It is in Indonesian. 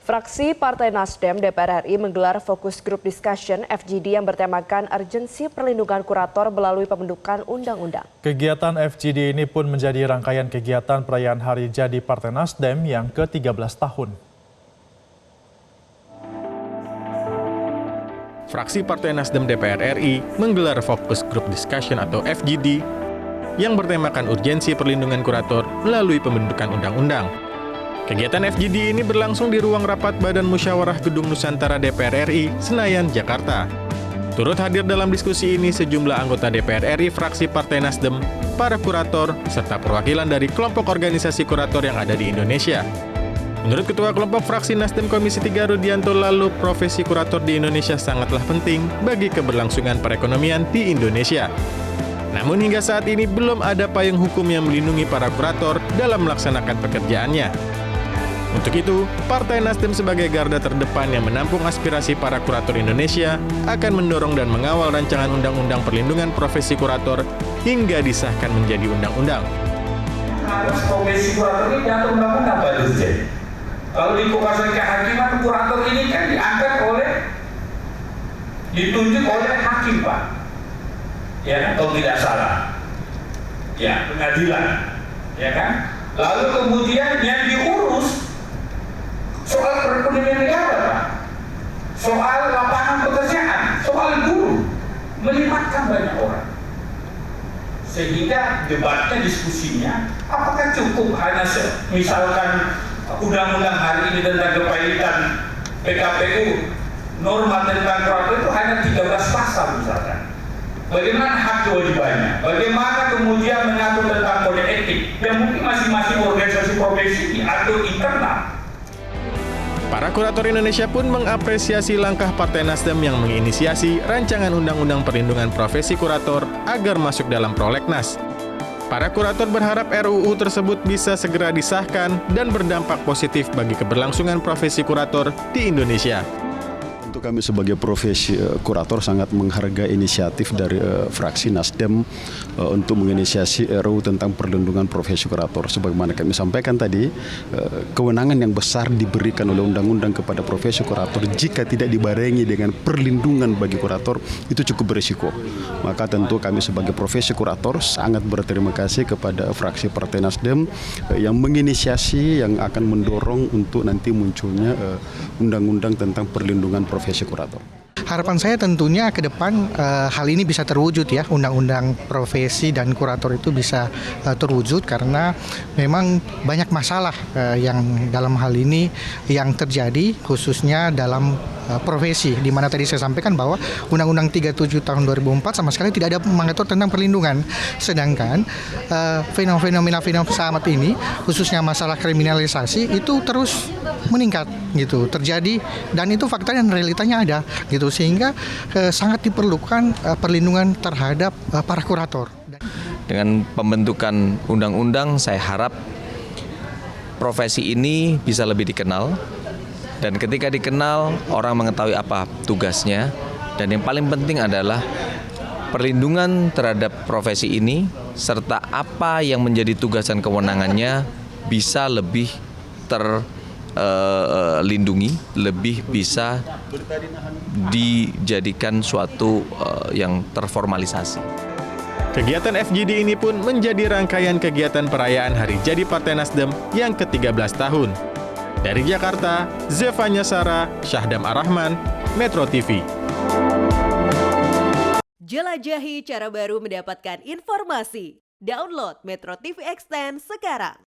Fraksi Partai Nasdem DPR RI menggelar Focus Group Discussion FGD yang bertemakan urgensi perlindungan kurator melalui pembentukan undang-undang. Kegiatan FGD ini pun menjadi rangkaian kegiatan perayaan Hari Jadi Partai Nasdem yang ke-13 tahun. Fraksi Partai Nasdem DPR RI menggelar Focus Group Discussion atau FGD yang bertemakan urgensi perlindungan kurator melalui pembentukan undang-undang. Kegiatan FGD ini berlangsung di ruang rapat Badan Musyawarah Gedung Nusantara DPR RI, Senayan, Jakarta. Turut hadir dalam diskusi ini sejumlah anggota DPR RI fraksi Partai Nasdem, para kurator, serta perwakilan dari kelompok organisasi kurator yang ada di Indonesia. Menurut Ketua Kelompok Fraksi Nasdem Komisi 3 Rudianto Lalu, profesi kurator di Indonesia sangatlah penting bagi keberlangsungan perekonomian di Indonesia. Namun hingga saat ini belum ada payung hukum yang melindungi para kurator dalam melaksanakan pekerjaannya. Untuk itu, Partai Nasdem sebagai garda terdepan yang menampung aspirasi para kurator Indonesia akan mendorong dan mengawal rancangan undang-undang perlindungan profesi kurator hingga disahkan menjadi undang-undang. Profesi kurator ini diatur undang-undang Pak Dirjen. Kalau di Komisi Kehakiman, kurator ini kan ditunjuk oleh hakim, Pak. Ya, kalau tidak salah. Ya, pengadilan. Ya kan? Lalu kemudian yang diurus soal perekonomian negara, Pak. Soal lapangan pekerjaan, soal guru, melibatkan banyak orang. Sehingga debatnya, diskusinya, apakah cukup hanya misalkan undang-undang hari ini tentang kepailitan PKPU, norma tentang kurator itu hanya 13 pasal misalkan. Bagaimana hak kewajibannya? Bagaimana kemudian mengatur tentang kode etik yang mungkin masing-masing organisasi profesi diatur internal. Para kurator Indonesia pun mengapresiasi langkah Partai Nasdem yang menginisiasi rancangan undang-undang perlindungan profesi kurator agar masuk dalam prolegnas. Para kurator berharap RUU tersebut bisa segera disahkan dan berdampak positif bagi keberlangsungan profesi kurator di Indonesia. Untuk kami sebagai profesi kurator sangat menghargai inisiatif dari fraksi Nasdem untuk menginisiasi RUU tentang perlindungan profesi kurator. Sebagaimana kami sampaikan tadi, kewenangan yang besar diberikan oleh undang-undang kepada profesi kurator jika tidak dibarengi dengan perlindungan bagi kurator itu cukup berisiko. Maka tentu kami sebagai profesi kurator sangat berterima kasih kepada fraksi Partai Nasdem yang menginisiasi, yang akan mendorong untuk nanti munculnya undang-undang tentang perlindungan profesi kurator. Harapan saya tentunya ke depan hal ini bisa terwujud ya, undang-undang profesi dan kurator itu bisa terwujud karena memang banyak masalah yang dalam hal ini yang terjadi khususnya dalam profesi, di mana tadi saya sampaikan bahwa Undang-Undang 37 tahun 2004 sama sekali tidak ada mengatur tentang perlindungan. Sedangkan fenomena saat ini khususnya masalah kriminalisasi itu terus meningkat gitu, terjadi, dan itu fakta dan realitanya ada gitu, sehingga sangat diperlukan perlindungan terhadap para kurator. Dengan pembentukan undang-undang, saya harap profesi ini bisa lebih dikenal, dan ketika dikenal orang mengetahui apa tugasnya, dan yang paling penting adalah perlindungan terhadap profesi ini serta apa yang menjadi tugas dan kewenangannya bisa lebih terlindungi, lebih bisa dijadikan suatu yang terformalisasi. Kegiatan FGD ini pun menjadi rangkaian kegiatan perayaan Hari Jadi Partai Nasdem yang ke-13 tahun. Dari Jakarta, Zevanya Sara, Syahdam Ar-Rahman, Metro TV. Jelajahi cara baru mendapatkan informasi. Download Metro TV Extend sekarang.